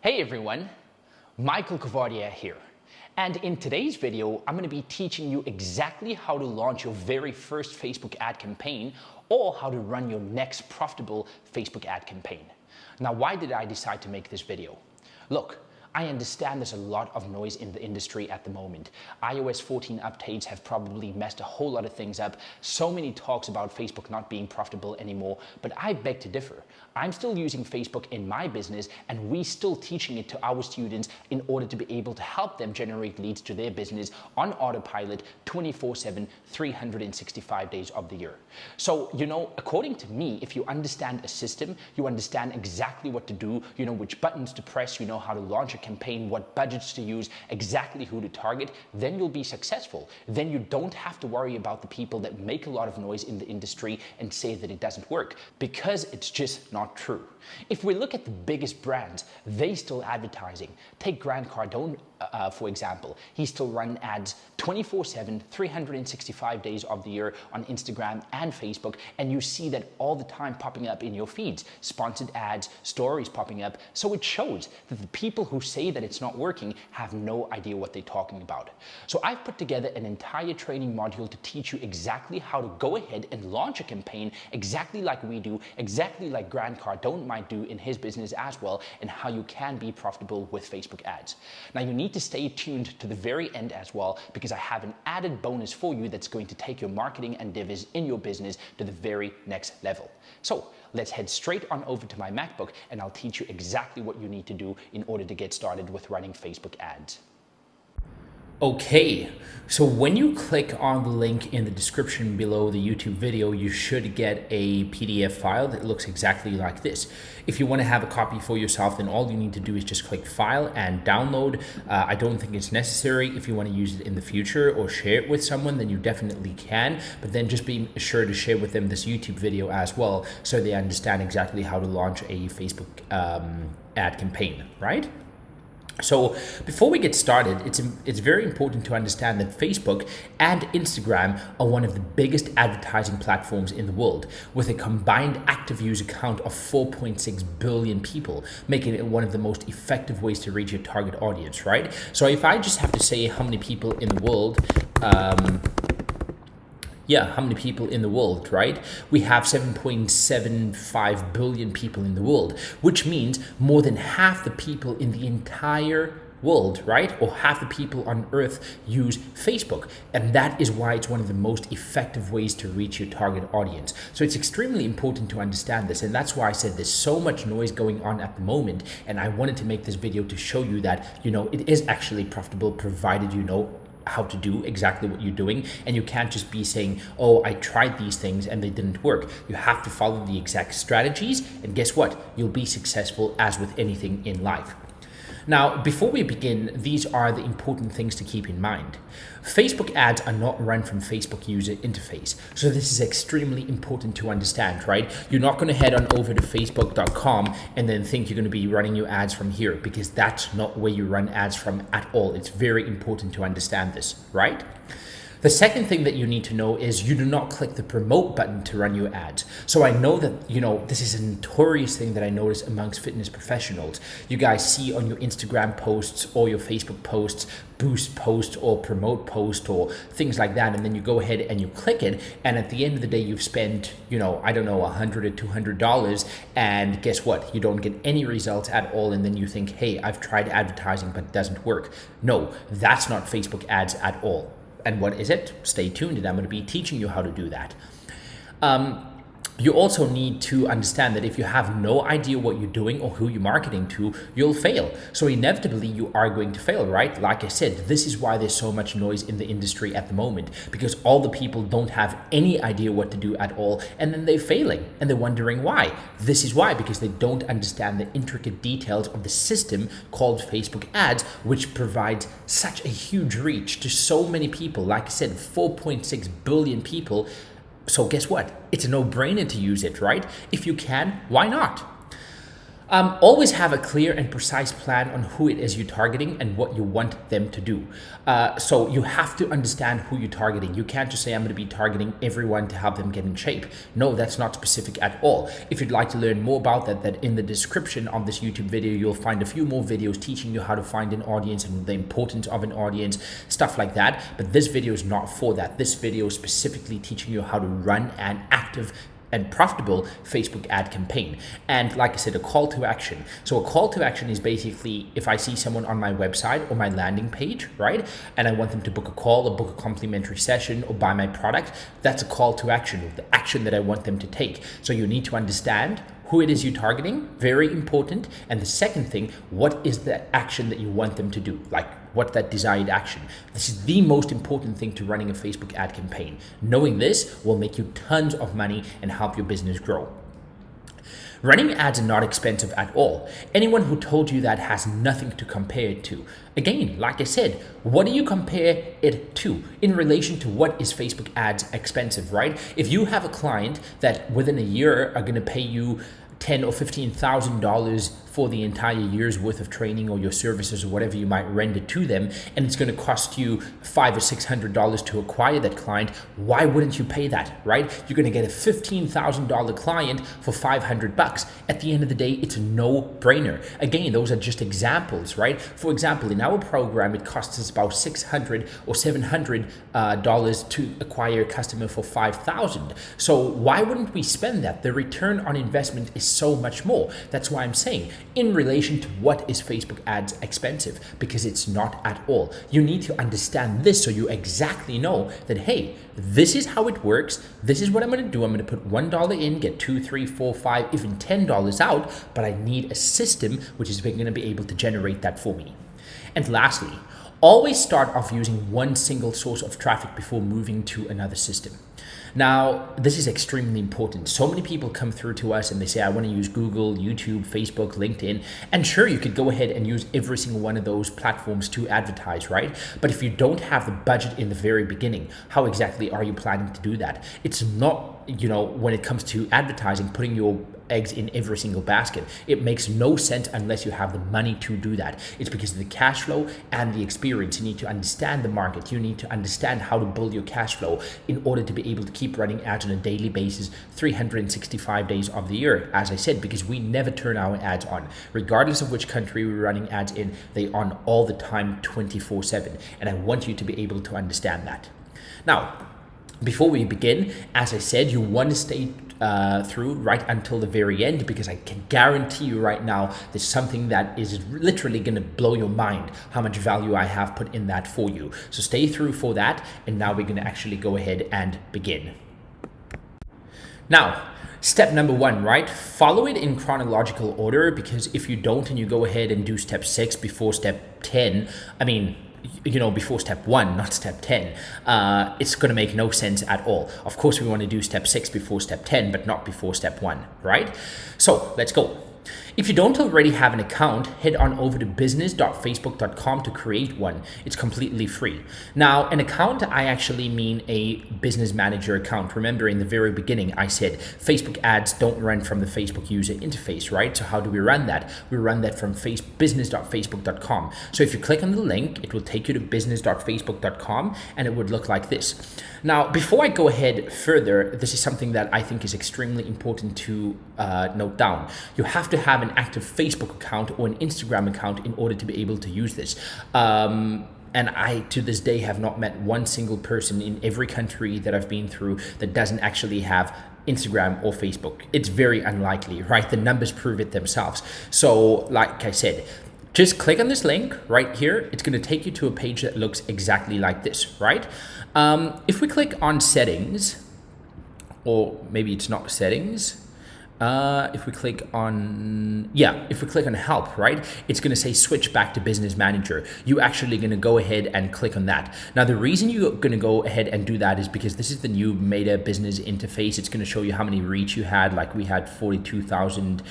Hey everyone, Michael Coovadia here. And in today's video, I'm going to be teaching you exactly how to launch your very first Facebook ad campaign or how to run your next profitable Facebook ad campaign. Now, why did I decide to make this video? Look, I understand there's a lot of noise in the industry at the moment. iOS 14 updates have probably messed a whole lot of things up. So many talks about Facebook not being profitable anymore, but I beg to differ. I'm still using Facebook in my business and we're still teaching it to our students in order to be able to help them generate leads to their business on autopilot 24/7, 365 days of the year. So, according to me, if you understand a system, you understand exactly what to do, you know which buttons to press, you know how to launch a campaign, what budgets to use, exactly who to target, then you'll be successful. Then you don't have to worry about the people that make a lot of noise in the industry and say that it doesn't work, because it's just not true. If we look at the biggest brands, they still advertising. Take Grant Cardone, for example. He still run ads 24/7, 365 days of the year on Instagram and Facebook, and you see that all the time popping up in your feeds. Sponsored ads, stories popping up. So it shows that the people who say that it's not working have no idea what they're talking about. So I've put together an entire training module to teach you exactly how to go ahead and launch a campaign exactly like we do, exactly like Grant Cardone might do in his business as well, and how you can be profitable with Facebook ads. Now you need to stay tuned to the very end as well, because I have an added bonus for you that's going to take your marketing endeavors in your business to the very next level. So let's head straight on over to my MacBook and I'll teach you exactly what you need to do in order to get started with running Facebook ads. Okay, so when you click on the link in the description below the YouTube video, you should get a PDF file that looks exactly like this. If you want to have a copy for yourself, then all you need to do is just click File and Download. I don't think it's necessary. If you want to use it in the future or share it with someone, then you definitely can, but then just be sure to share with them this YouTube video as well, so they understand exactly how to launch a Facebook ad campaign, right? So before we get started, it's very important to understand that Facebook and Instagram are one of the biggest advertising platforms in the world, with a combined active user count of 4.6 billion people, making it one of the most effective ways to reach your target audience, right? So if I just have to say how many people in the world, how many people in the world, right? We have 7.75 billion people in the world, which means more than half the people in the entire world, right? Or half the people on earth use Facebook. And that is why it's one of the most effective ways to reach your target audience. So it's extremely important to understand this. And that's why I said there's so much noise going on at the moment. And I wanted to make this video to show you that, it is actually profitable, provided you know how to do exactly what you're doing, and you can't just be saying, oh, I tried these things and they didn't work. You have to follow the exact strategies, and guess what? You'll be successful as with anything in life. Now, before we begin, these are the important things to keep in mind. Facebook ads are not run from Facebook user interface. So this is extremely important to understand, right? You're not going to head on over to facebook.com and then think you're going to be running your ads from here, because that's not where you run ads from at all. It's very important to understand this, right? The second thing that you need to know is you do not click the promote button to run your ads. So I know that, this is a notorious thing that I notice amongst fitness professionals. You guys see on your Instagram posts or your Facebook posts, boost post or promote post or things like that. And then you go ahead and you click it. And at the end of the day, you've spent, I don't know, $100 or $200. And guess what? You don't get any results at all. And then you think, hey, I've tried advertising, but it doesn't work. No, that's not Facebook ads at all. And what is it? Stay tuned, and I'm going to be teaching you how to do that. You also need to understand that if you have no idea what you're doing or who you're marketing to, you'll fail. So inevitably you are going to fail, right? Like I said, this is why there's so much noise in the industry at the moment, because all the people don't have any idea what to do at all, and then they're failing and they're wondering why. This is why, because they don't understand the intricate details of the system called Facebook ads, which provides such a huge reach to so many people. Like I said, 4.6 billion people. So guess what? It's a no-brainer to use it, right? If you can, why not? Always have a clear and precise plan on who it is you're targeting and what you want them to do. So you have to understand who you're targeting. You can't just say, I'm going to be targeting everyone to help them get in shape. No, that's not specific at all. If you'd like to learn more about that in the description of this YouTube video, you'll find a few more videos teaching you how to find an audience and the importance of an audience, stuff like that. But this video is not for that. This video is specifically teaching you how to run an active and profitable Facebook ad campaign. And like I said, a call to action. So a call to action is basically if I see someone on my website or my landing page, right? And I want them to book a call or book a complimentary session or buy my product, that's a call to action, the action that I want them to take. So you need to understand who it is you're targeting, very important. And the second thing, what is the action that you want them to do? Like what that desired action. This is the most important thing to running a Facebook ad campaign. Knowing this will make you tons of money and help your business grow. Running ads are not expensive at all. Anyone who told you that has nothing to compare it to. Again, like I said, what do you compare it to in relation to what is Facebook ads expensive, right? If you have a client that within a year are going to pay you $10,000 or $15,000 for the entire year's worth of training or your services or whatever you might render to them, and it's going to cost you $500 or $600 to acquire that client, why wouldn't you pay that, right? You're going to get a $15,000 client for $500. At the end of the day, it's a no-brainer. Again, those are just examples, right? For example, in our program, it costs us about $600 or $700 to acquire a customer for $5,000. So why wouldn't we spend that? The return on investment is so much more. That's why I'm saying in relation to what is Facebook ads expensive, because it's not at all. You need to understand this so you exactly know that, hey, this is how it works. This is what I'm going to do. I'm going to put $1 in, get $2, $3, $4, $5, even $10 out, but I need a system which is going to be able to generate that for me. And lastly, always start off using one single source of traffic before moving to another system. Now, this is extremely important. So many people come through to us and they say, I want to use Google, YouTube, Facebook, LinkedIn. And sure, you could go ahead and use every single one of those platforms to advertise, right? But if you don't have the budget in the very beginning, how exactly are you planning to do that? It's not, when it comes to advertising, putting your eggs in every single basket. It makes no sense unless you have the money to do that. It's because of the cash flow and the experience. You need to understand the market. You need to understand how to build your cash flow in order to be able to keep running ads on a daily basis, 365 days of the year, as I said, because we never turn our ads on. Regardless of which country we're running ads in, they're on all the time, 24/7. And I want you to be able to understand that. Now, before we begin, as I said, you want to stay through right until the very end, because I can guarantee you right now there's something that is literally going to blow your mind how much value I have put in that for you. So stay through for that, and now we're going to actually go ahead and begin. Now, step number 1, right? Follow it in chronological order, because if you don't and you go ahead and do step 6 before step 10, before step 1, not step 10, it's going to make no sense at all. Of course, we want to do step 6 before step 10, but not before step 1, right? So let's go. If you don't already have an account, head on over to business.facebook.com to create one. It's completely free. Now, an account, I actually mean a business manager account. Remember, in the very beginning, I said Facebook ads don't run from the Facebook user interface, right? So how do we run that? We run that from business.facebook.com. So if you click on the link, it will take you to business.facebook.com, and it would look like this. Now, before I go ahead further, this is something that I think is extremely important to note down. You have to have an active Facebook account or an Instagram account in order to be able to use this. And I, to this day, have not met one single person in every country that I've been through that doesn't actually have Instagram or Facebook. It's very unlikely, right? The numbers prove it themselves. So, like I said, just click on this link right here. It's going to take you to a page that looks exactly like this, right? If we click on settings, or maybe it's not settings, if we click on help, right, it's going to say switch back to business manager. You actually going to go ahead and click on that. Now, the reason you're going to go ahead and do that is because this is the new Meta business interface. It's going to show you how many reach you had. Like we had 42,000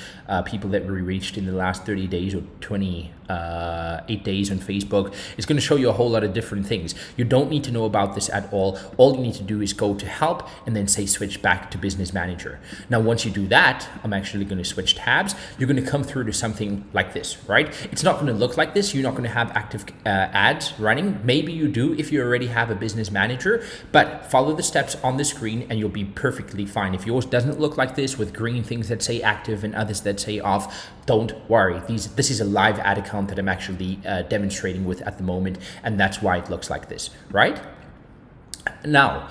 people that we reached in the last 30 days or 28 days on Facebook. It's going to show you a whole lot of different things. You don't need to know about this at all. All you need to do is go to help and then say switch back to business manager. Now, once you do that, that, I'm actually going to switch tabs. You're going to come through to something like this, right? It's not going to look like this. You're not going to have active ads running. Maybe you do if you already have a business manager, but follow the steps on the screen and you'll be perfectly fine. If yours doesn't look like this with green things that say active and others that say off, don't worry. This is a live ad account that I'm actually demonstrating with at the moment, and that's why it looks like this, right? Now,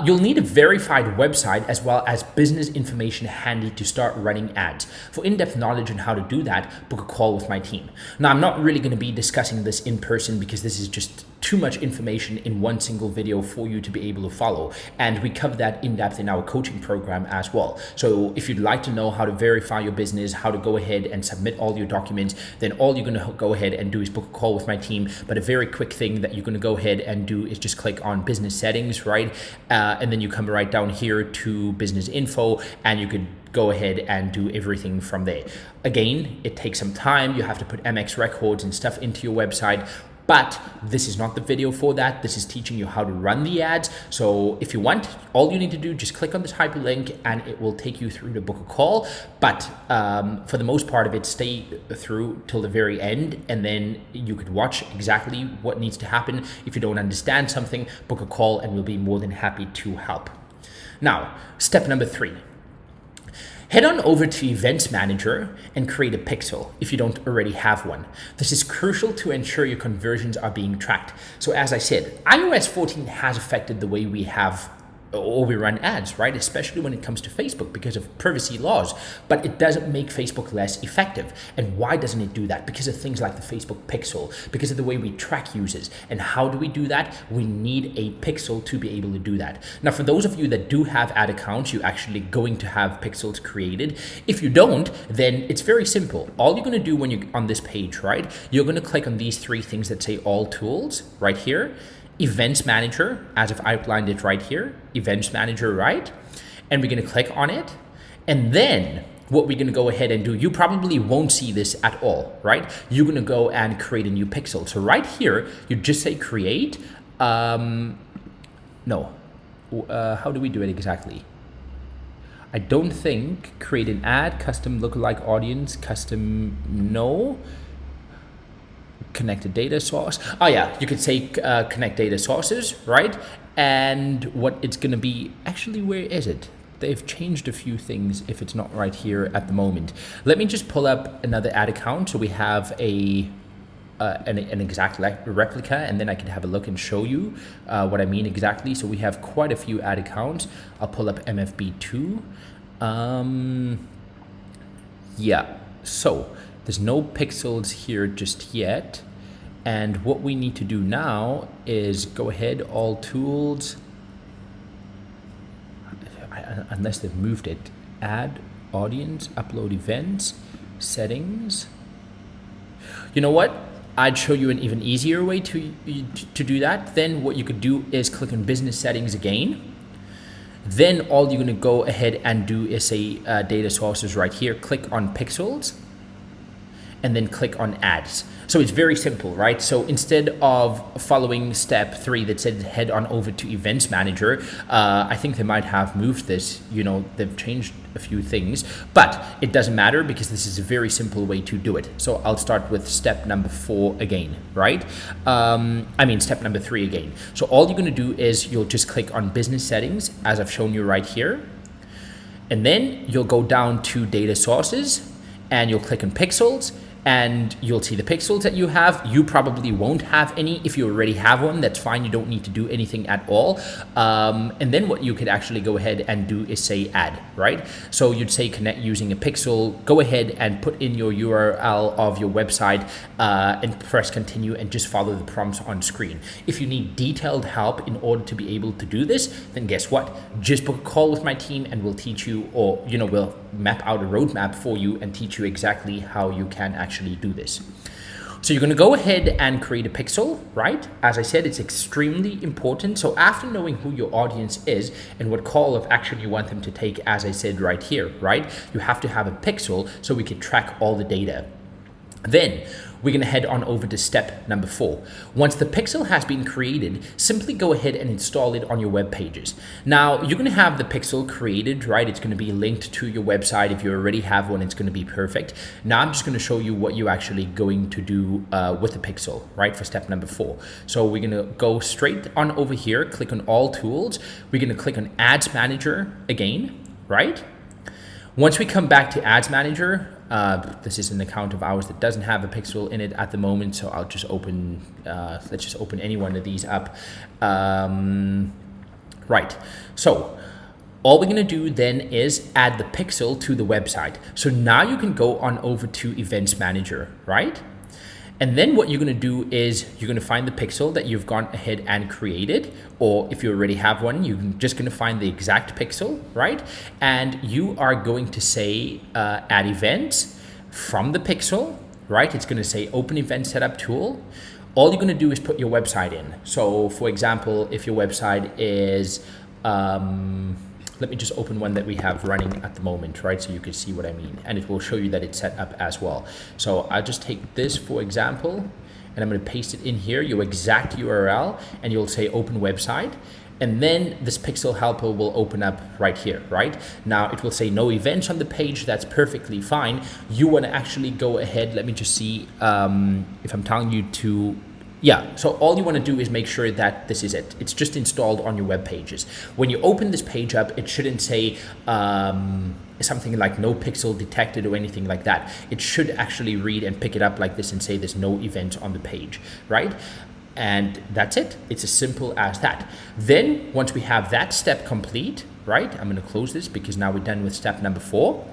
you'll need a verified website as well as business information handy to start running ads. For in-depth knowledge on how to do that, book a call with my team. Now, I'm not really going to be discussing this in person because this is just too much information in one single video for you to be able to follow. And we cover that in depth in our coaching program as well. So if you'd like to know how to verify your business, how to go ahead and submit all your documents, then all you're going to go ahead and do is book a call with my team. But a very quick thing that you're going to go ahead and do is just click on business settings, right? And then you come right down here to business info, and you could go ahead and do everything from there. Again, it takes some time. You have to put MX records and stuff into your website. But this is not the video for that. This is teaching you how to run the ads. So if you want, all you need to do, just click on this hyperlink and it will take you through to book a call. But for the most part of it, stay through till the very end, and then you could watch exactly what needs to happen. If you don't understand something, book a call and we'll be more than happy to help. Now, step number 3. Head on over to Events Manager and create a pixel if you don't already have one. This is crucial to ensure your conversions are being tracked. So as I said, iOS 14 has affected the way we have or we run ads, right? Especially when it comes to Facebook because of privacy laws, but it doesn't make Facebook less effective. And why doesn't it do that? Because of things like the Facebook pixel, because of the way we track users. And how do we do that? We need a pixel to be able to do that. Now, for those of you that do have ad accounts, you're actually going to have pixels created. If you don't, then it's very simple. All you're going to do when you're on this page, right? You're going to click on these 3 things that say all tools right here. Events Manager, as I've outlined it right here, Events Manager, right? And we're going to click on it. And then what we're going to go ahead and do, you probably won't see this at all, right? You're going to go and create a new pixel. So right here, you just say create. How do we do it exactly? I don't think create an ad, custom lookalike audience, custom, no. Connected data source. Oh yeah, you could say connect data sources, right? And what it's going to be, actually, where is it? They've changed a few things if it's not right here at the moment. Let me just pull up another ad account so we have an exact replica, and then I can have a look and show you what I mean exactly. So we have quite a few ad accounts. I'll pull up MFB2. Yeah, so there's no pixels here just yet. And what we need to do now is go ahead, all tools, unless they've moved it, add audience, upload events, settings. You know what? I'd show you an even easier way to do that. Then what you could do is click on business settings again. Then all you're going to go ahead and do is say data sources right here, click on pixels, and then click on ads. So it's very simple, right? So instead of following step 3 that said head on over to Events Manager, I think they might have moved this, they've changed a few things, but it doesn't matter because this is a very simple way to do it. So I'll start with step number 4 again, right? Step number 3 again. So all you're gonna do is you'll just click on business settings as I've shown you right here. And then you'll go down to data sources and you'll click on pixels, and you'll see the pixels that you have. You probably won't have any. If you already have one, that's fine. You don't need to do anything at all. And then what you could actually go ahead and do is say add, right? So you'd say connect using a pixel. Go ahead and put in your URL of your website and press continue and just follow the prompts on screen. If you need detailed help in order to be able to do this, then guess what? Just book a call with my team and we'll teach you, or we'll map out a roadmap for you and teach you exactly how you can actually do this. So you're going to go ahead and create a pixel, right? As I said, it's extremely important. So after knowing who your audience is and what call of action you want them to take, as I said right here, right? You have to have a pixel so we can track all the data. Then we're going to head on over to step number 4. Once the pixel has been created, simply go ahead and install it on your web pages. Now, you're going to have the pixel created, right? It's going to be linked to your website. If you already have one, it's going to be perfect. Now, I'm just going to show you what you're actually going to do with the pixel, right, for step number 4. So we're going to go straight on over here, click on All Tools. We're going to click on Ads Manager again, right? Once we come back to Ads Manager, this is an account of ours that doesn't have a pixel in it at the moment, so I'll just open, let's just open any one of these up. Right, so all we're gonna do then is add the pixel to the website. So now you can go on over to Events Manager, right? And then what you're going to do is you're going to find the pixel that you've gone ahead and created, or if you already have one, you're just going to find the exact pixel, right? And you are going to say add events from the pixel, right? It's going to say open event setup tool. All you're going to do is put your website in. So for example, if your website is, let me just open one that we have running at the moment, right? So you can see what I mean. And it will show you that it's set up as well. So I'll just take this, for example, and I'm going to paste it in here, your exact URL, and you'll say open website. And then this pixel helper will open up right here, right? Now it will say no events on the page. That's perfectly fine. You want to actually go ahead. Let me just see if I'm telling you to. Yeah, so all you want to do is make sure that this is it. It's just installed on your web pages. When you open this page up, it shouldn't say something like no pixel detected or anything like that. It should actually read and pick it up like this and say there's no event on the page, right? And that's it. It's as simple as that. Then once we have that step complete, right? I'm going to close this because now we're done with step number 4.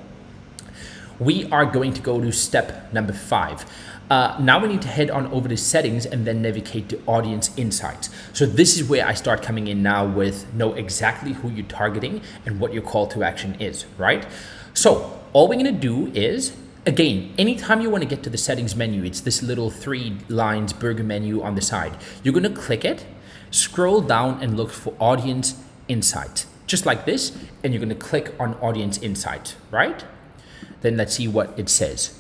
We are going to go to step number 5. Now we need to head on over to settings and then navigate to audience insights. So this is where I start coming in now with know exactly who you're targeting and what your call to action is, right? So all we're going to do is, again, anytime you want to get to the settings menu, it's this little 3 lines burger menu on the side. You're going to click it, scroll down and look for audience insights, just like this. And you're going to click on audience insights, right? Then let's see what it says.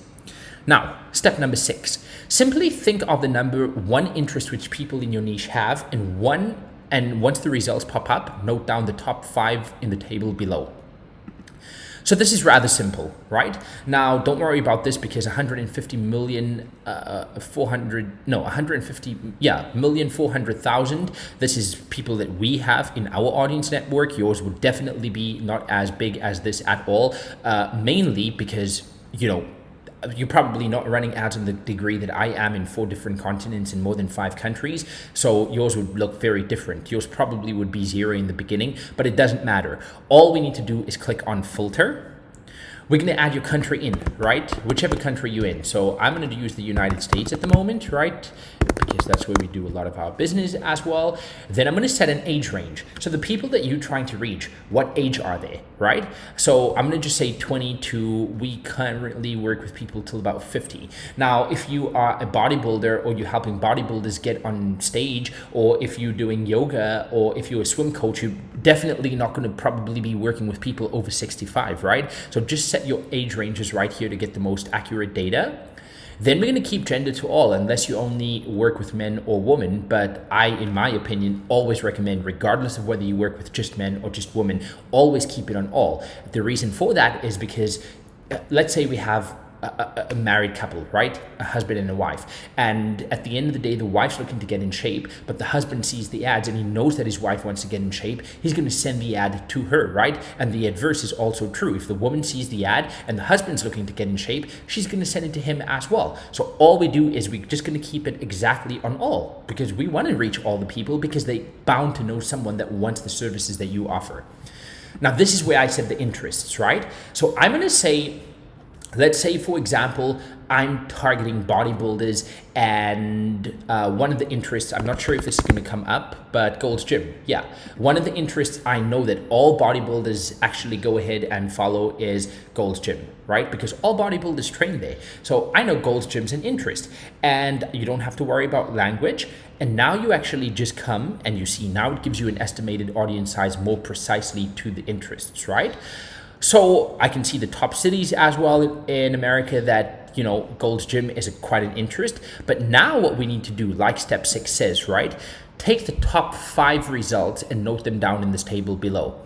Now, step number 6, simply think of the number 1 interest which people in your niche have, and once the results pop up, note down the top 5 in the table below. So this is rather simple, right? Now, don't worry about this because 150 million, 400,000. This is people that we have in our audience network. Yours would definitely be not as big as this at all, mainly because, you know, you're probably not running ads on the degree that I am in 4 different continents in more than 5 countries. So yours would look very different. Yours probably would be 0 in the beginning, but it doesn't matter. All we need to do is click on filter. We're going to add your country in, right? Whichever country you're in. So I'm going to use the United States at the moment, right? Because that's where we do a lot of our business as well. Then I'm going to set an age range. So the people that you're trying to reach, what age are they, right? So I'm going to just say 22. We currently work with people till about 50. Now, if you are a bodybuilder or you're helping bodybuilders get on stage, or if you're doing yoga, or if you're a swim coach, you're definitely not going to probably be working with people over 65, right? So just set your age ranges right here to get the most accurate data. Then we're going to keep gender to all, unless you only work with men or women. But I, in my opinion, always recommend, regardless of whether you work with just men or just women, always keep it on all. The reason for that is because let's say we have a married couple, right? A husband and a wife. And at the end of the day, the wife's looking to get in shape, but the husband sees the ads and he knows that his wife wants to get in shape. He's going to send the ad to her, right? And the adverse is also true. If the woman sees the ad and the husband's looking to get in shape, she's going to send it to him as well. So all we do is we're just going to keep it exactly on all, because we want to reach all the people, because they bound to know someone that wants the services that you offer. Now, this is where I said the interests, right? So I'm going to say, let's say, for example, I'm targeting bodybuilders, and one of the interests, I'm not sure if this is going to come up, but Gold's Gym. Yeah. One of the interests I know that all bodybuilders actually go ahead and follow is Gold's Gym, right? Because all bodybuilders train there. So I know Gold's Gym's an interest, and you don't have to worry about language. And now you actually just come and you see, now it gives you an estimated audience size more precisely to the interests, right? So I can see the top cities as well in America that Gold's Gym is quite an interest. But now what we need to do, like step 6 says, right? Take the top 5 results and note them down in this table below.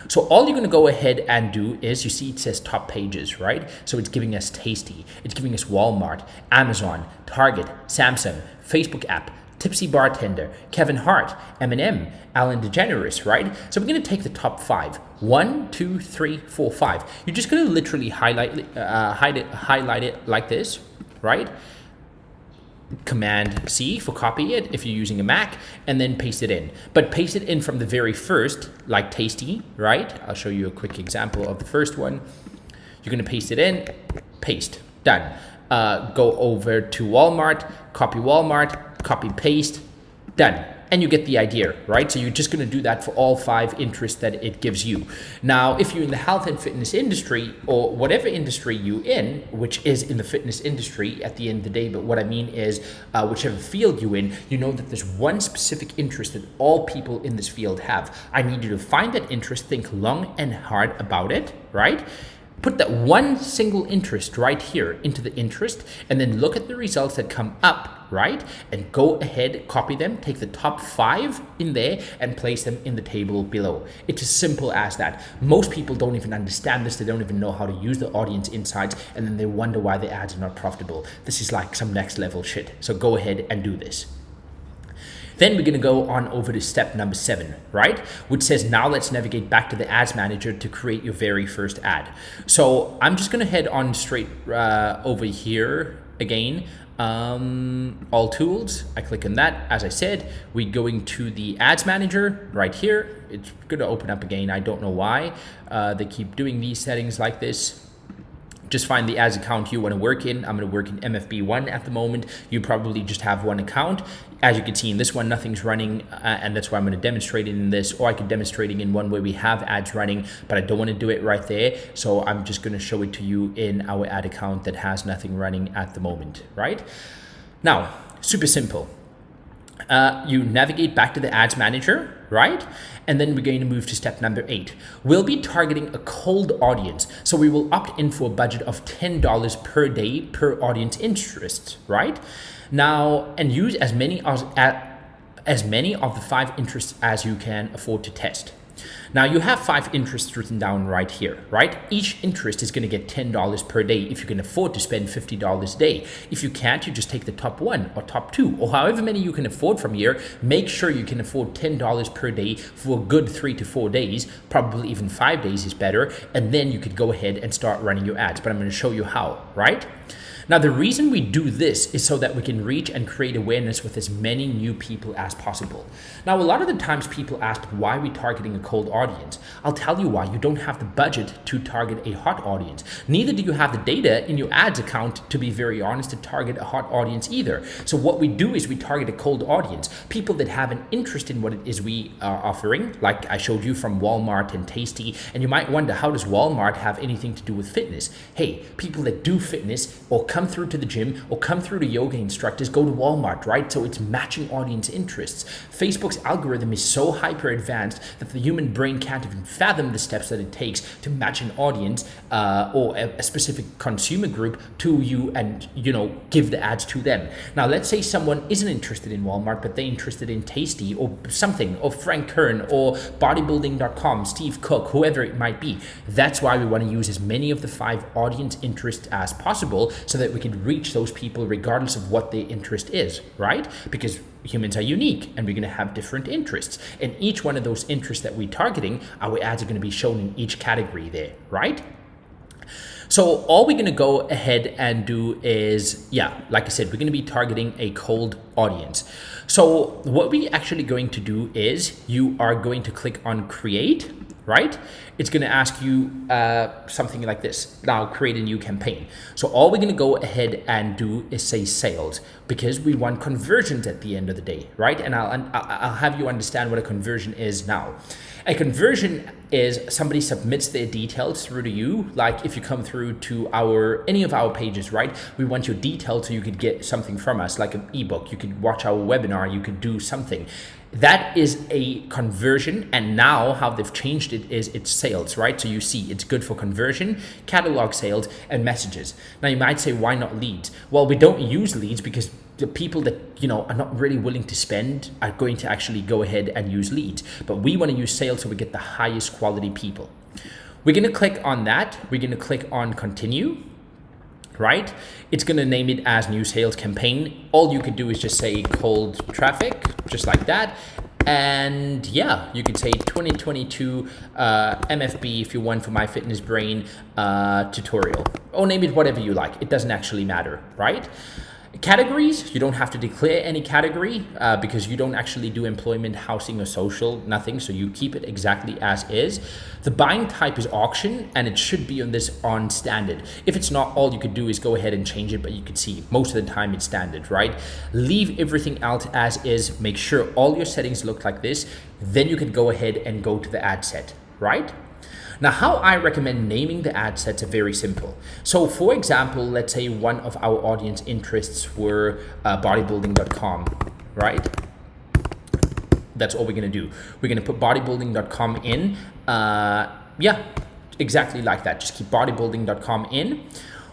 So all you're going to go ahead and do is, you see it says top pages, right? So it's giving us Tasty, it's giving us Walmart, Amazon, Target, Samsung, Facebook app, Tipsy Bartender, Kevin Hart, Eminem, Ellen DeGeneres, right? So we're going to take the top 5. 1, 2, 3, 4, 5. You're just going to literally highlight it like this, right? Command C for copy it if you're using a Mac, and then paste it in. But paste it in from the very first, like Tasty, right? I'll show you a quick example of the first one. You're going to paste it in, paste, done. Go over to Walmart, copy, paste, done. And you get the idea, right? So you're just going to do that for all 5 interests that it gives you. Now, if you're in the health and fitness industry, or whatever industry you're in, which is in the fitness industry at the end of the day, but what I mean is whichever field you're in, you know that there's one specific interest that all people in this field have. I need you to find that interest, think long and hard about it, right? Put that one single interest right here into the interest, and then look at the results that come up, right? And go ahead, copy them, take the top 5 in there and place them in the table below. It's as simple as that. Most people don't even understand this. They don't even know how to use the audience insights, and then they wonder why the ads are not profitable. This is like some next level shit. So go ahead and do this. Then we're going to go on over to step number 7, right? Which says, now let's navigate back to the ads manager to create your very first ad. So I'm just going to head on straight over here again. All tools, I click on that. As I said, we're going to the ads manager right here. It's going to open up again. I don't know why they keep doing these settings like this. Just find the ads account you want to work in. I'm going to work in MFB1 at the moment. You probably just have one account. As you can see in this one, nothing's running, and that's why I'm going to demonstrate it in this, or I could demonstrate it in one where we have ads running, but I don't want to do it right there. So I'm just going to show it to you in our ad account that has nothing running at the moment, right? Now, super simple. You navigate back to the ads manager, right? And then we're going to move to step number 8. We'll be targeting a cold audience. So we will opt in for a budget of $10 per day per audience interest, right? Now, and use as many of the 5 interests as you can afford to test. Now you have 5 interests written down right here, right? Each interest is going to get $10 per day if you can afford to spend $50 a day. If you can't, you just take the top 1 or top 2 or however many you can afford from here. Make sure you can afford $10 per day for a good 3 to 4 days, probably even 5 days is better. And then you could go ahead and start running your ads, but I'm going to show you how, right? Now, the reason we do this is so that we can reach and create awareness with as many new people as possible. Now, a lot of the times people ask, why are we targeting a cold audience? I'll tell you why. You don't have the budget to target a hot audience. Neither do you have the data in your ads account, to be very honest, to target a hot audience either. So what we do is we target a cold audience, people that have an interest in what it is we are offering, like I showed you from Walmart and Tasty. And you might wonder, how does Walmart have anything to do with fitness? Hey, people that do fitness or come through to the gym or come through to yoga instructors go to Walmart, right? So it's matching audience interests. Facebook's algorithm is so hyper advanced that the human brain can't even fathom the steps that it takes to match an audience or a specific consumer group to you and, give the ads to them. Now, let's say someone isn't interested in Walmart, but they're interested in Tasty or something, or Frank Kern or bodybuilding.com, Steve Cook, whoever it might be. That's why we want to use as many of the 5 audience interests as possible so that we can reach those people regardless of what their interest is, right? Because humans are unique and we're going to have different interests. And each one of those interests that we're targeting, our ads are going to be shown in each category there, right? So all we're going to go ahead and do is, like I said, we're going to be targeting a cold audience. So what we're actually going to do is you are going to click on create, right? It's going to ask you something like this. Now create a new campaign. So all we're going to go ahead and do is say sales. Because we want conversions at the end of the day, right? And I'll have you understand what a conversion is now. A conversion is somebody submits their details through to you. Like if you come through to any of our pages, right? We want your details so you could get something from us, like an ebook. You could watch our webinar. You could do something. That is a conversion. And now how they've changed it is it's sales, right? So you see it's good for conversion, catalog sales, and messages. Now you might say, why not leads? Well, we don't use leads because the people that are not really willing to spend are going to actually go ahead and use leads. But we want to use sales so we get the highest quality people. We're going to click on that. We're going to click on continue, right? It's going to name it as new sales campaign. All you could do is just say cold traffic, just like that. And yeah, you could say 2022 MFB if you want for My Fitness Brain tutorial, or name it whatever you like. It doesn't actually matter, right? Categories, you don't have to declare any category because you don't actually do employment, housing, or social, nothing. So you keep it exactly as is. The buying type is auction, and it should be on standard. If it's not, all you could do is go ahead and change it, but you could see most of the time it's standard, right? Leave everything else as is. Make sure all your settings look like this. Then you can go ahead and go to the ad set, right? Now, how I recommend naming the ad sets are very simple. So for example, let's say one of our audience interests were bodybuilding.com, right? That's all we're gonna do. We're gonna put bodybuilding.com in. Yeah, exactly like that. Just keep bodybuilding.com in.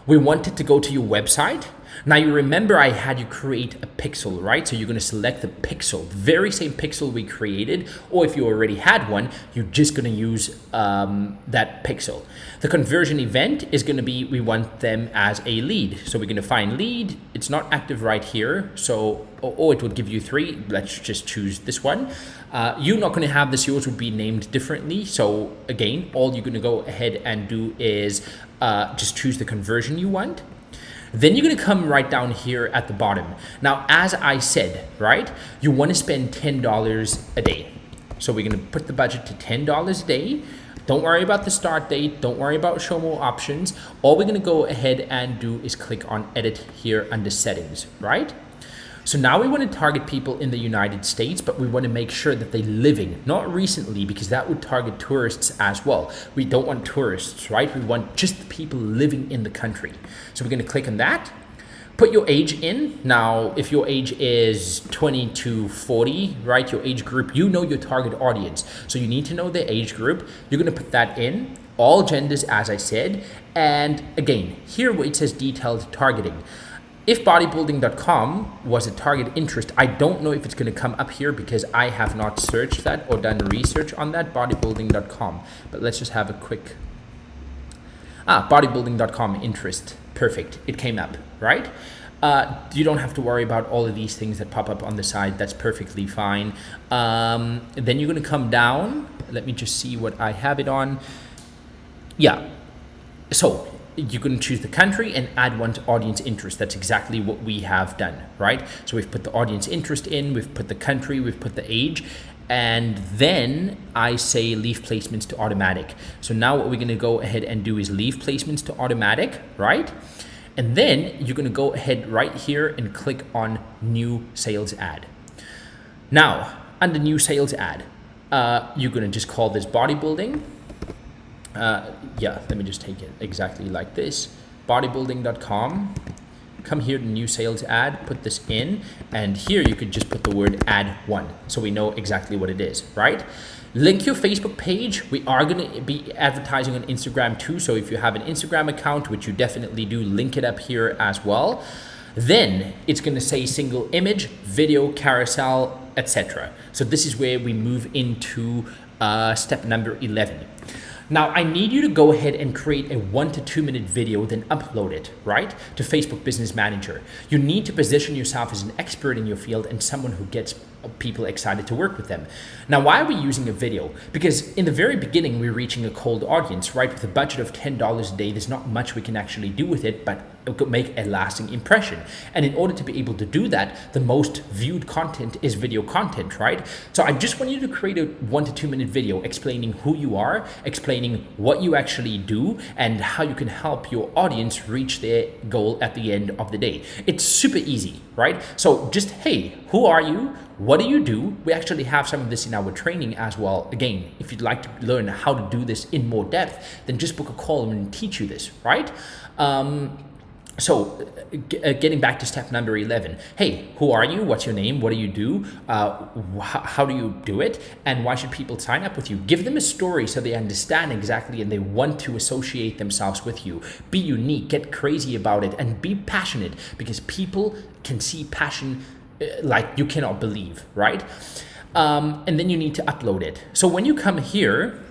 We want it to go to your website. Now you remember I had you create a pixel, right? So you're going to select the pixel, the very same pixel we created, or if you already had one, you're just going to use that pixel. The conversion event is going to be, we want them as a lead. So we're going to find lead. It's not active right here. So, or it would give you 3. Let's just choose this one. You're not going to have this. Yours would be named differently. So again, all you're going to go ahead and do is just choose the conversion you want. Then you're going to come right down here at the bottom. Now, as I said, right, you want to spend $10 a day. So we're going to put the budget to $10 a day. Don't worry about the start date. Don't worry about show more options. All we're going to go ahead and do is click on edit here under settings, right? So now we want to target people in the United States, but we want to make sure that they're living, not recently, because that would target tourists as well. We don't want tourists, right? We want just the people living in the country. So we're going to click on that. Put your age in. Now, if your age is 20 to 40, right, your age group, you know your target audience. So you need to know their age group. You're going to put that in. All genders, as I said. And again, here where it says detailed targeting. If bodybuilding.com was a target interest, I don't know if it's going to come up here because I have not searched that or done research on that, bodybuilding.com. But let's just have a quick, bodybuilding.com interest. Perfect. It came up, right? You don't have to worry about all of these things that pop up on the side. That's perfectly fine. Then you're going to come down. Let me just see what I have it on. Yeah. So you can choose the country and add one to audience interest. That's exactly what we have done, right? So we've put the audience interest in, we've put the country, we've put the age, and then I say leave placements to automatic. So now what we're going to go ahead and do is leave placements to automatic, right? And then you're going to go ahead right here and click on new sales ad. Now, under new sales ad, you're going to just call this bodybuilding. Yeah, let me just take it exactly like this. Bodybuilding.com. Come here to new sales ad, put this in, and here you could just put the word add one so we know exactly what it is, right? Link your Facebook page. We are going to be advertising on Instagram too, so if you have an Instagram account, which you definitely do, link it up here as well. Then it's going to say single image, video, carousel, etc. So this is where we move into step number 11. Now, I need you to go ahead and create a 1 to 2 minute video, then upload it, right, to Facebook Business Manager. You need to position yourself as an expert in your field and someone who gets people excited to work with them. Now, why are we using a video? Because in the very beginning, we're reaching a cold audience, right? With a budget of $10 a day, there's not much we can actually do with it, but make a lasting impression. And in order to be able to do that, the most viewed content is video content, right? So I just want you to create a 1 to 2 minute video explaining who you are, explaining what you actually do, and how you can help your audience reach their goal at the end of the day. It's super easy, right? So just, hey, who are you? What do you do? We actually have some of this in our training as well. Again, if you'd like to learn how to do this in more depth, then just book a call and teach you this, right? So getting back to step number 11, hey, who are you? What's your name? What do you do? How do you do it? And why should people sign up with you? Give them a story so they understand exactly and they want to associate themselves with you. Be unique, get crazy about it, and be passionate, because people can see passion like you cannot believe, right? And then you need to upload it. So when you come here,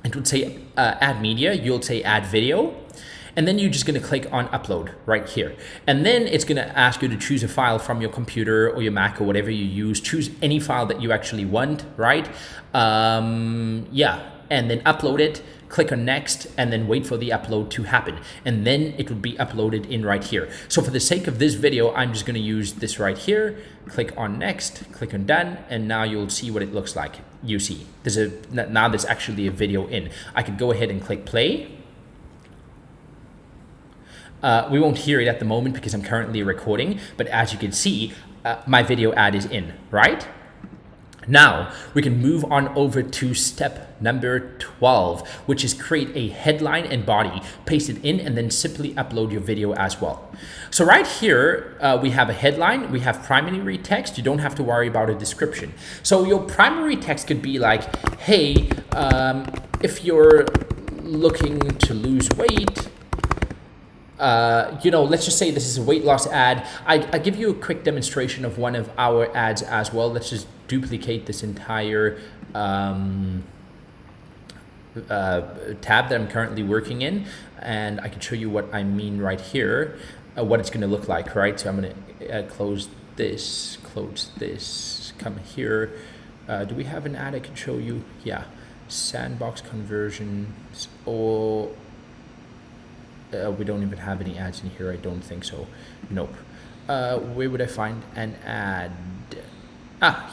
it would say add media, you'll say add video. And then you're just going to click on upload right here. And then it's going to ask you to choose a file from your computer or your Mac or whatever you use. Choose any file that you actually want, right? Yeah, and then upload it. Click on next and then wait for the upload to happen. And then it will be uploaded in right here. So for the sake of this video, I'm just going to use this right here. Click on next, click on done, and now you'll see what it looks like. You see, now there's actually a video in. I could go ahead and click play. We won't hear it at the moment because I'm currently recording, but as you can see, my video ad is in, right? Now, we can move on over to step number 12, which is create a headline and body, paste it in, and then simply upload your video as well. So right here, we have a headline, we have primary text, you don't have to worry about a description. So your primary text could be like, hey, if you're looking to lose weight, let's just say this is a weight loss ad. I give you a quick demonstration of one of our ads as well. Let's just duplicate this entire tab that I'm currently working in, and I can show you what I mean right here, what it's going to look like, right? So I'm going to close this, come here. Do we have an ad I can show you? Yeah, sandbox conversions, or we don't even have any ads in here. I don't think so. Nope. Where would I find an ad?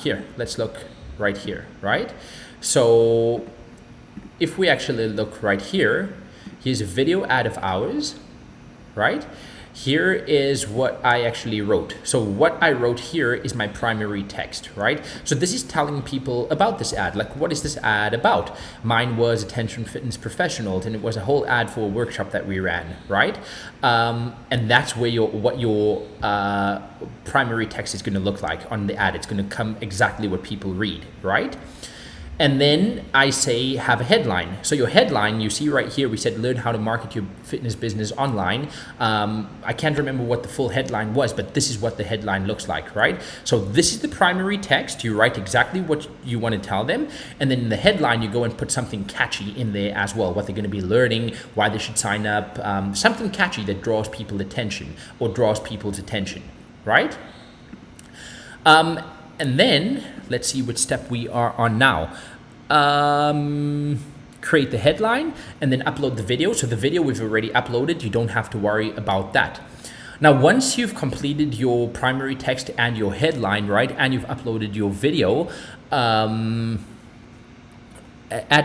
Here. Let's look right here, right? So if we actually look right here, here's a video ad of ours, right? Here is what I actually wrote. So what I wrote here is my primary text, right? So this is telling people about this ad. Like, what is this ad about? Mine was Attention Fitness Professionals, and it was a whole ad for a workshop that we ran, right? And that's where what your primary text is going to look like on the ad. It's going to come exactly what people read, right? And then I say have a headline. So your headline, you see right here, we said learn how to market your fitness business online. I can't remember what the full headline was, but this is what the headline looks like, right? So this is the primary text. You write exactly what you want to tell them. And then in the headline, you go and put something catchy in there as well, what they're going to be learning, why they should sign up, something catchy that draws people's attention, right? And then let's see what step we are on now. Create the headline and then upload the video. So the video we've already uploaded, you don't have to worry about that. Now, once you've completed your primary text and your headline, right, and you've uploaded your video, add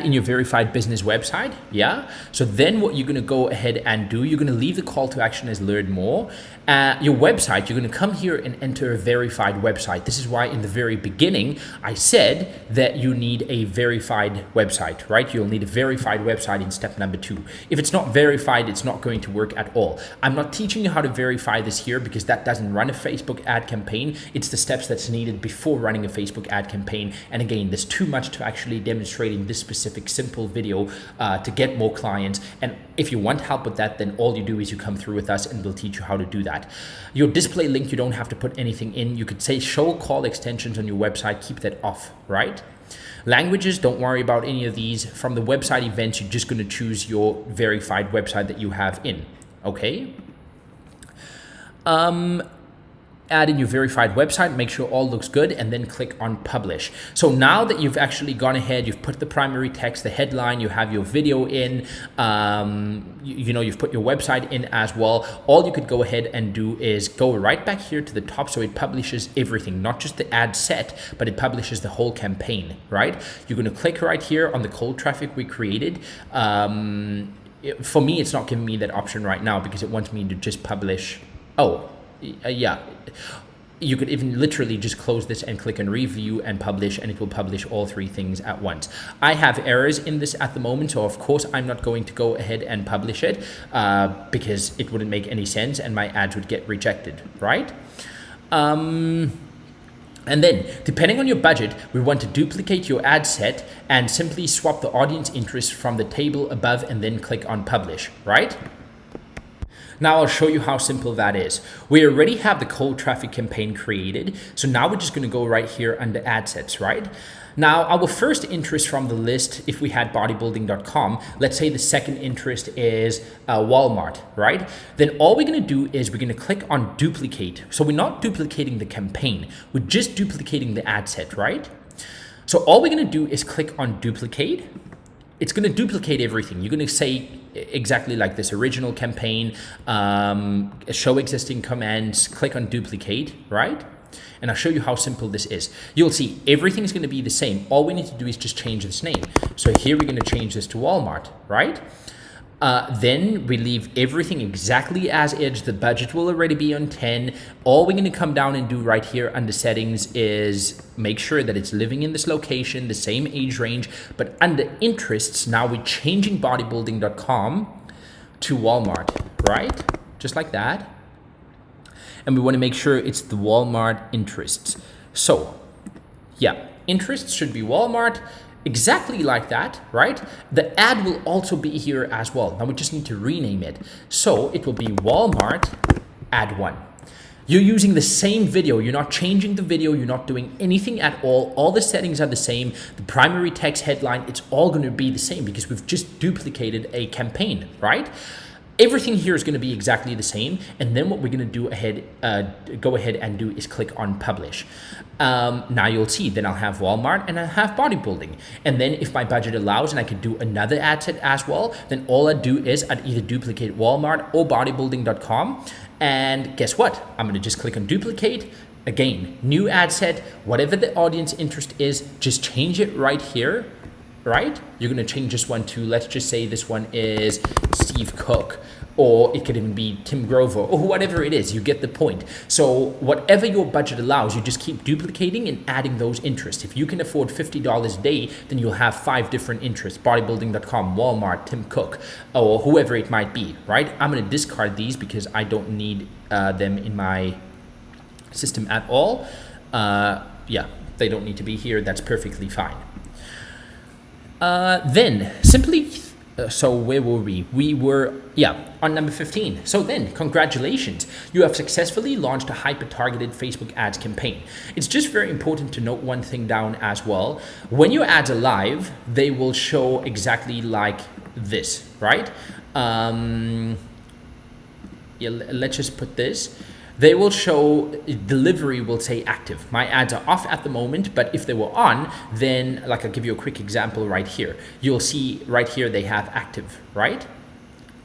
in your verified business website, yeah? So then what you're gonna go ahead and do, you're gonna leave the call to action as learn more. Your website, you're gonna come here and enter a verified website. This is why in the very beginning, I said that you need a verified website, right? You'll need a verified website in step number 2. If it's not verified, it's not going to work at all. I'm not teaching you how to verify this here because that doesn't run a Facebook ad campaign. It's the steps that's needed before running a Facebook ad campaign. And again, there's too much to actually demonstrate in this specific simple video to get more clients. And if you want help with that, then all you do is you come through with us and we'll teach you how to do that. Your display link, you don't have to put anything in. You could say show call extensions on your website, keep that off, right? Languages, don't worry about any of these. From the website events, you're just going to choose your verified website that you have in, okay? add in your verified website, make sure all looks good, and then click on publish. So now that you've actually gone ahead, you've put the primary text, the headline, you have your video in, you've put your website in as well. All you could go ahead and do is go right back here to the top, so it publishes everything, not just the ad set, but it publishes the whole campaign, right? You're going to click right here on the cold traffic we created. For me, it's not giving me that option right now because it wants me to just publish. Yeah, you could even literally just close this and click on review and publish, and it will publish all three things at once. I have errors in this at the moment, so of course I'm not going to go ahead and publish it because it wouldn't make any sense and my ads would get rejected, right? And then, depending on your budget, we want to duplicate your ad set and simply swap the audience interest from the table above and then click on publish, right? Now I'll show you how simple that is. We already have the cold traffic campaign created, so now we're just going to go right here under ad sets, right? Now our first interest from the list, if we had bodybuilding.com, let's say the second interest is Walmart, right? Then all we're going to do is we're going to click on duplicate. So we're not duplicating the campaign, we're just duplicating the ad set, right? So all we're going to do is click on duplicate. It's going to duplicate everything. You're going to say exactly like this: original campaign, show existing commands, click on duplicate, right? And I'll show you how simple this is. You'll see everything is going to be the same. All we need to do is just change this name. So here we're going to change this to Walmart, right? Then we leave everything exactly as is. The budget will already be on 10. All we're going to come down and do right here under settings is make sure that it's living in this location, the same age range. But under interests, now we're changing bodybuilding.com to Walmart, right? Just like that. And we want to make sure it's the Walmart interests. So yeah, interests should be Walmart. Exactly like that, right? The ad will also be here as well. Now we just need to rename it. So it will be Walmart ad 1. You're using the same video. You're not changing the video. You're not doing anything at all. All the settings are the same. The primary text headline, it's all going to be the same because we've just duplicated a campaign, right? Everything here is going to be exactly the same. And then what we're going to go ahead and do is click on publish. Now you'll see, then I'll have Walmart and I'll have bodybuilding. And then if my budget allows and I could do another ad set as well, then all I'd do is I'd either duplicate Walmart or bodybuilding.com. And guess what? I'm going to just click on duplicate. Again, new ad set, whatever the audience interest is, just change it right here. Right? You're going to change this one to, let's just say this one is Steve Cook, or it could even be Tim Grover, or whatever it is. You get the point. So whatever your budget allows, you just keep duplicating and adding those interests. If you can afford $50 a day, then you'll have 5 different interests: bodybuilding.com, Walmart, Tim Cook, or whoever it might be, right? I'm going to discard these because I don't need them in my system at all. Yeah, they don't need to be here. That's perfectly fine. Then simply, so where were we? We were, on number 15. So then, congratulations. You have successfully launched a hyper-targeted Facebook ads campaign. It's just very important to note one thing down as well. When your ads are live, they will show exactly like this, right? Let's just put this. They will show, delivery will say active. My ads are off at the moment, but if they were on, then like I'll give you a quick example right here. You'll see right here they have active, right?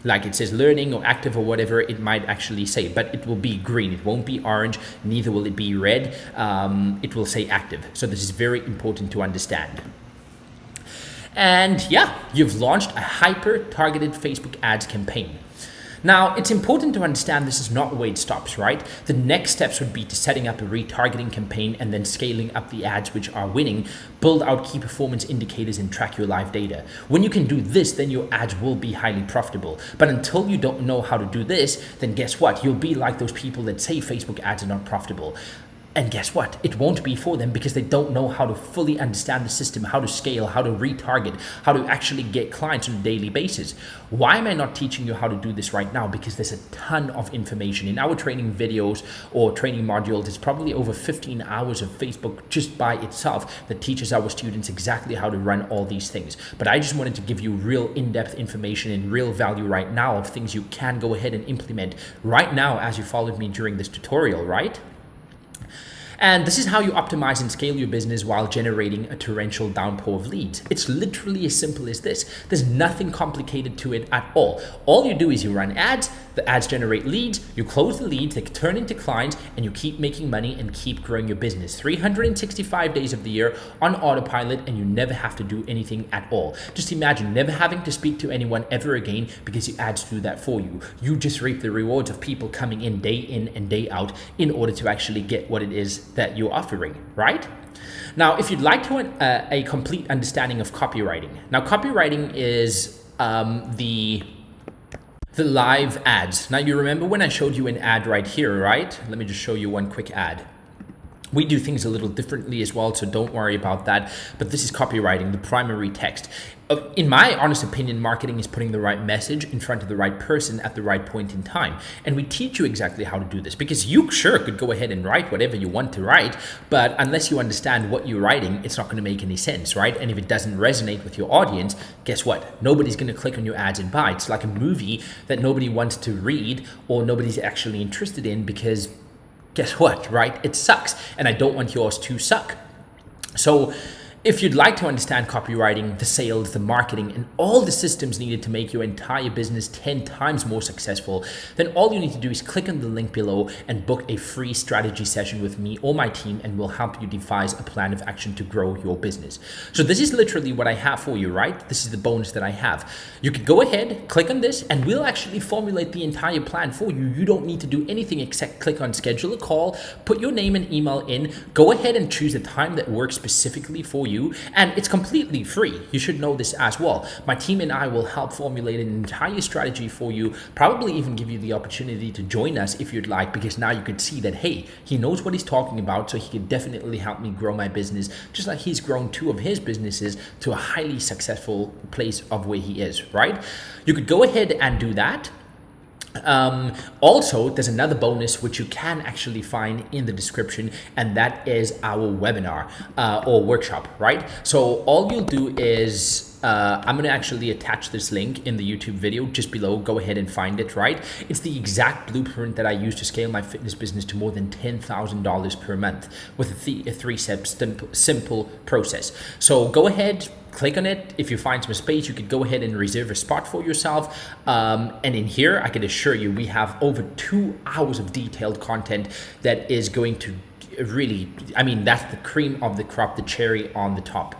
Like it says learning or active or whatever it might actually say, but it will be green. It won't be orange, neither will it be red. It will say active. So this is very important to understand. And yeah, you've launched a hyper-targeted Facebook ads campaign. Now, it's important to understand this is not the way it stops, right? The next steps would be to setting up a retargeting campaign and then scaling up the ads which are winning, build out key performance indicators and track your live data. When you can do this, then your ads will be highly profitable. But until you don't know how to do this, then guess what? You'll be like those people that say Facebook ads are not profitable. And guess what? It won't be for them because they don't know how to fully understand the system, how to scale, how to retarget, how to actually get clients on a daily basis. Why am I not teaching you how to do this right now? Because there's a ton of information. In our training videos or training modules, it's probably over 15 hours of Facebook just by itself that teaches our students exactly how to run all these things. But I just wanted to give you real in-depth information and real value right now of things you can go ahead and implement right now as you followed me during this tutorial, right? And this is how you optimize and scale your business while generating a torrential downpour of leads. It's literally as simple as this. There's nothing complicated to it at all. All you do is you run ads, the ads generate leads, you close the leads, they turn into clients, and you keep making money and keep growing your business 365 days of the year on autopilot, and you never have to do anything at all. Just imagine never having to speak to anyone ever again because your ads do that for you. You just reap the rewards of people coming in and day out in order to actually get what it is that you're offering, right? Now, if you'd like to a complete understanding of copywriting. Now, copywriting is the live ads. Now, you remember when I showed you an ad right here, right? Let me just show you one quick ad. We do things a little differently as well, so don't worry about that. But this is copywriting, the primary text. In my honest opinion, marketing is putting the right message in front of the right person at the right point in time. And we teach you exactly how to do this, because you sure could go ahead and write whatever you want to write, but unless you understand what you're writing, it's not going to make any sense, right? And if it doesn't resonate with your audience, guess what? Nobody's going to click on your ads and buy. It's like a movie that nobody wants to read or nobody's actually interested in because guess what, right? It sucks, and I don't want yours to suck. So if you'd like to understand copywriting, the sales, the marketing, and all the systems needed to make your entire business 10 times more successful, then all you need to do is click on the link below and book a free strategy session with me or my team, and we'll help you devise a plan of action to grow your business. So this is literally what I have for you, right? This is the bonus that I have. You could go ahead, click on this, and we'll actually formulate the entire plan for you. You don't need to do anything except click on schedule a call, put your name and email in, go ahead and choose a time that works specifically for you. And it's completely free. You should know this as well. My team and I will help formulate an entire strategy for you, probably even give you the opportunity to join us if you'd like, because now you could see that, hey, he knows what he's talking about, so he can definitely help me grow my business, just like he's grown 2 of his businesses to a highly successful place of where he is, right? You could go ahead and do that. Also, there's another bonus which you can actually find in the description, and that is our webinar or workshop, right? So all you'll do is I'm going to actually attach this link in the YouTube video just below. Go ahead and find it, right? It's the exact blueprint that I use to scale my fitness business to more than $10,000 per month with a 3-step simple process. So go ahead, click on it. If you find some space, you could go ahead and reserve a spot for yourself. And in here, I can assure you, we have over 2 hours of detailed content that is going to really, I mean, that's the cream of the crop, the cherry on the top.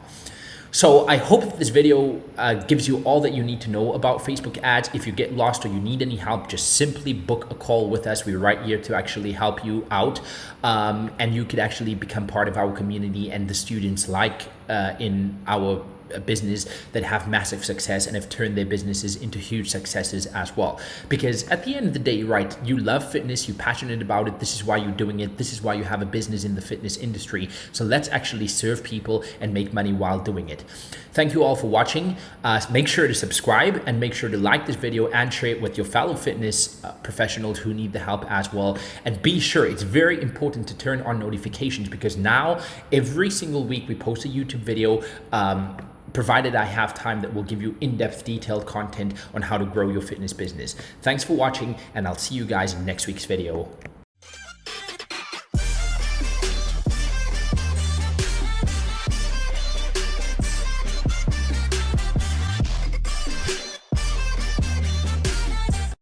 So I hope that this video gives you all that you need to know about Facebook ads. If you get lost or you need any help, just simply book a call with us. We're right here to actually help you out. And you could actually become part of our community and the students like in our business that have massive success and have turned their businesses into huge successes as well. Because at the end of the day, right, you love fitness, you're passionate about it, this is why you're doing it, this is why you have a business in the fitness industry. So let's actually serve people and make money while doing it. Thank you all for watching. Make sure to subscribe and make sure to like this video and share it with your fellow fitness professionals who need the help as well. And be sure, it's very important to turn on notifications, because now every single week we post a YouTube video, provided I have time, that will give you in-depth detailed content on how to grow your fitness business. Thanks for watching, and I'll see you guys in next week's video.